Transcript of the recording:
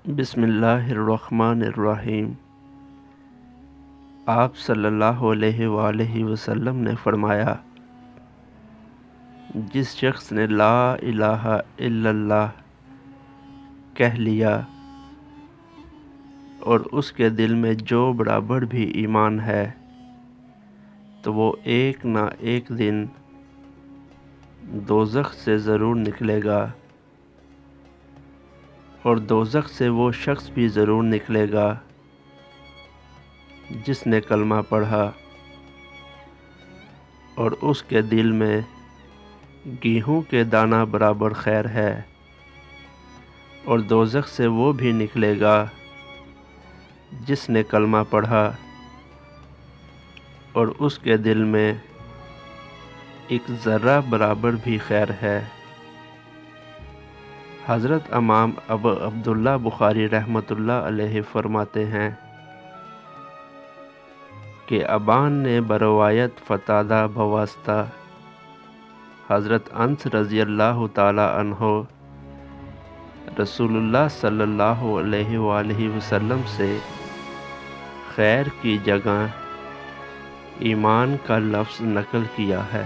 بسم اللہ الرحمن الرحیم۔ آپ صلی اللہ علیہ وآلہ وسلم نے فرمایا، جس شخص نے لا الہ الا اللہ کہہ لیا اور اس کے دل میں جو برابر بھی ایمان ہے تو وہ ایک نہ ایک دن دوزخ سے ضرور نکلے گا، اور دوزخ سے وہ شخص بھی ضرور نکلے گا جس نے کلمہ پڑھا اور اس کے دل میں گیہوں کے دانہ برابر خیر ہے، اور دوزخ سے وہ بھی نکلے گا جس نے کلمہ پڑھا اور اس کے دل میں ایک ذرہ برابر بھی خیر ہے۔ حضرت امام ابو عبداللہ بخاری رحمۃ اللہ علیہ فرماتے ہیں کہ ابان نے بروایت فتادہ بواسطہ حضرت انس رضی اللہ تعالی عنہ رسول اللہ صلی اللہ علیہ وآلہ وسلم سے خیر کی جگہ ایمان کا لفظ نقل کیا ہے۔